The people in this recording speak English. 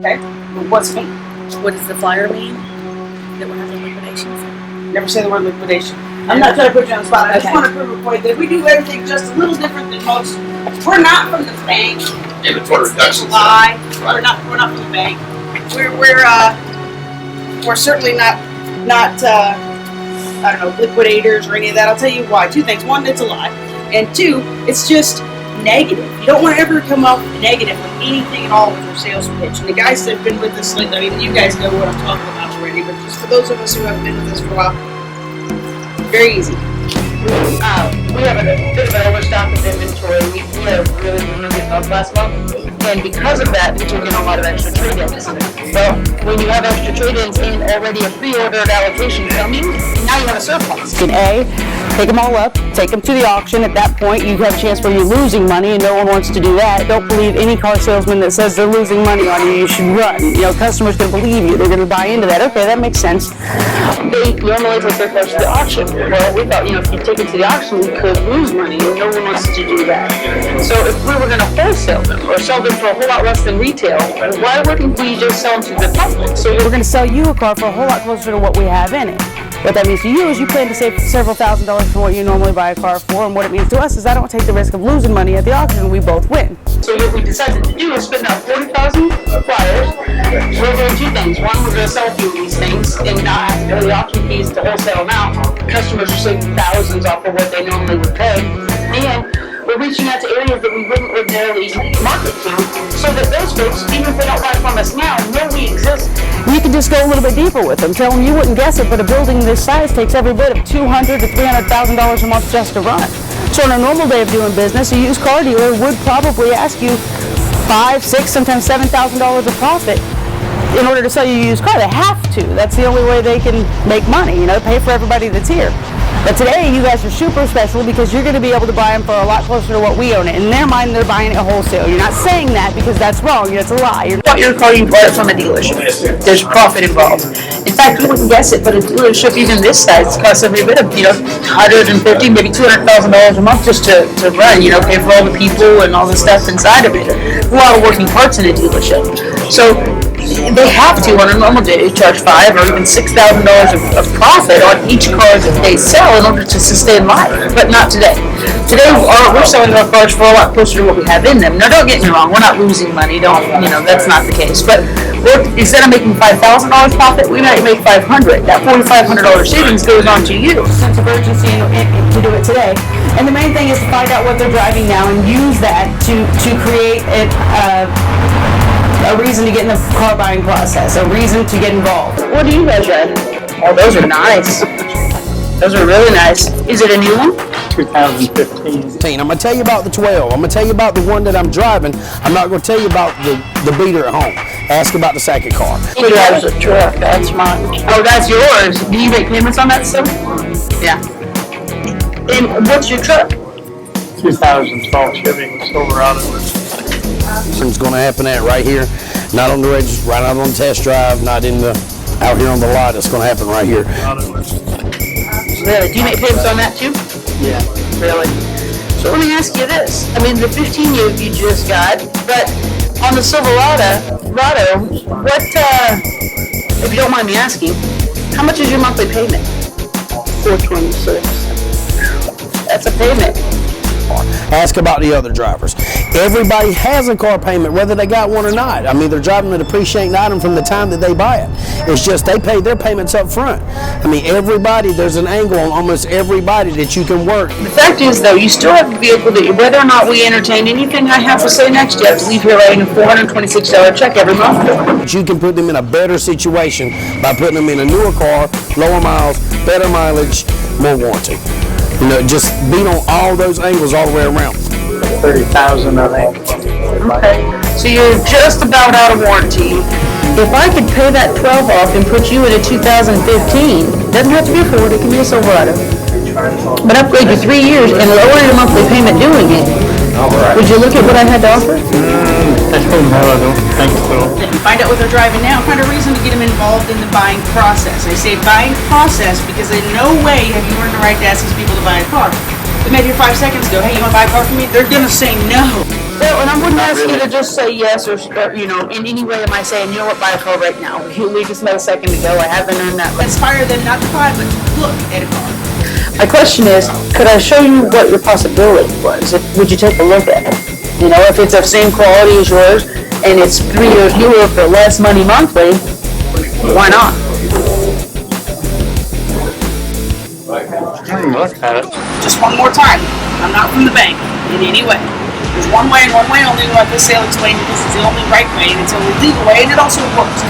Okay. What's mean? What does the flyer mean? That we're having liquidations? Never say the word liquidation. I'm not trying to put you on the spot. I just want to prove a point that if we do everything just a little different than most, we're not from the bank. Inventory reductions. Lie. We're not from the bank. We're certainly not I don't know, liquidators or any of that. I'll tell you why. Two things. One, it's a lie. And two, it's just negative. You don't want to ever come off negative with anything at all with your sales pitch. And the guys that have been with us lately, I mean, you guys know what I'm talking about already, but just for those of us who haven't been with us for a while, very easy. We have a bit of an overstock of inventory. We had a really good month last month, and because of that, we took in a lot of extra trade-ins. Well, when you have extra trade-ins and already a pre-ordered allocation coming, now you have a surplus. You can take them all up, take them to the auction. At that point, you have a chance where you're losing money, and no one wants to do that. Don't believe any car salesman that says they're losing money on you. You should run. You know, customers going to believe you. They're going to buy into that. Okay, that makes sense. They normally take their cars to the auction. Well, we thought, if you take it to the auction, we could lose money, and no one wants to do that. So if we were going to wholesale them or sell them for a whole lot less than retail, why wouldn't we just sell them to the public? So we're going to sell you a car for a whole lot closer to what we have in it. What that means to you is you plan to save several $1,000s from what you normally buy a car for, and what it means to us is I don't take the risk of losing money at the auction, and we both win. So what we decided to do is spend out 40,000 flyers. We're doing two things. One, we're going to sell a few of these things and not have to pay the auction fees to wholesale them out. Customers are saving thousands off of what they normally would pay. And we're reaching out to areas that we wouldn't ordinarily market to, so that those folks, even if they don't buy from us now, know we exist. You can just go a little bit deeper with them. Tell them you wouldn't guess it, but a building this size takes every bit of $200,000 to $300,000 a month just to run. So on a normal day of doing business, a used car dealer would probably ask you $5,000, $6,000, sometimes $7,000 of profit in order to sell you a used car. They have to. That's the only way they can make money, pay for everybody that's here. But today, you guys are super special because you're going to be able to buy them for a lot closer to what we own it. In their mind, they're buying it wholesale. You're not saying that because that's wrong. It's a lie. You bought your car, you bought it from a dealership. There's profit involved. In fact, you wouldn't guess it, but a dealership even this size costs every bit of, $150,000, maybe $200,000 a month just to run. Pay for all the people and all the stuff inside of it. A lot of working parts in a dealership. So they have to, on a normal day, charge $5,000 or even $6,000 of profit on each car that they sell in order to sustain life, but not today. Today, we're selling our cars for a lot closer to what we have in them. Now, don't get me wrong, we're not losing money. That's not the case. But instead of making $5,000 profit, we might make $500. That $4,500 savings goes on to you. Sense of urgency to do it today. And the main thing is to find out what they're driving now and use that to create a reason to get in the car buying process, a reason to get involved. What do you guys drive? Oh, those are nice. Those are really nice. Is it a new one? 2015. I'm going to tell you about the 12. I'm going to tell you about the one that I'm driving. I'm not going to tell you about the beater at home. Ask about the second car. He drives a truck. That's mine. Oh, that's yours. Do you make payments on that still? Yeah. And what's your truck? 2012 Chevy Silverado. Something's going to happen right here. Not on the register, right out on the test drive, not out here on the lot. It's going to happen right here. Really? Do you make payments on that too? Yeah. Really? So let me ask you this. I mean, the 15 you just got, but on the Silverado, what, if you don't mind me asking, how much is your monthly payment? $426. That's a payment. Ask about the other drivers. Everybody has a car payment, whether they got one or not. I mean, they're driving a depreciating item from the time that they buy it. It's just they pay their payments up front. I mean, there's an angle on almost everybody that you can work. The fact is, though, you still have a vehicle that, whether or not we entertain anything I have to say next, you have to leave here writing a $426 check every month. But you can put them in a better situation by putting them in a newer car, lower miles, better mileage, more warranty. Just beat on all those angles all the way around. 30,000, I think. Okay. So you're just about out of warranty. If I could pay that 12 off and put you in a 2015, doesn't have to be a Ford, it can be a Silverado, but upgrade you 3 years and lower your monthly payment doing it, would you look at what I had to offer? I don't think so. Find out what they're driving now. Find a reason to get them involved in the buying process. I say buying process because in no way have you earned the right to ask these people to buy a car. But maybe 5 seconds ago, hey, you want to buy a car from me? They're going to say no. Well, and I wouldn't ask you to just say yes or, you know, in any way am I saying, you know what, buy a car right now. We just met a second ago. I haven't earned that. Inspire them not to buy, but to look at a car. My question is, could I show you what your possibility was? Would you take a look at it? You know, if it's of same quality as yours and it's 3 years newer for less money monthly, why not? Look at it. Just one more time. I'm not from the bank in any way. There's one way and one way only, like this sale explained. This is the only right way and it's the only legal way, and it also works.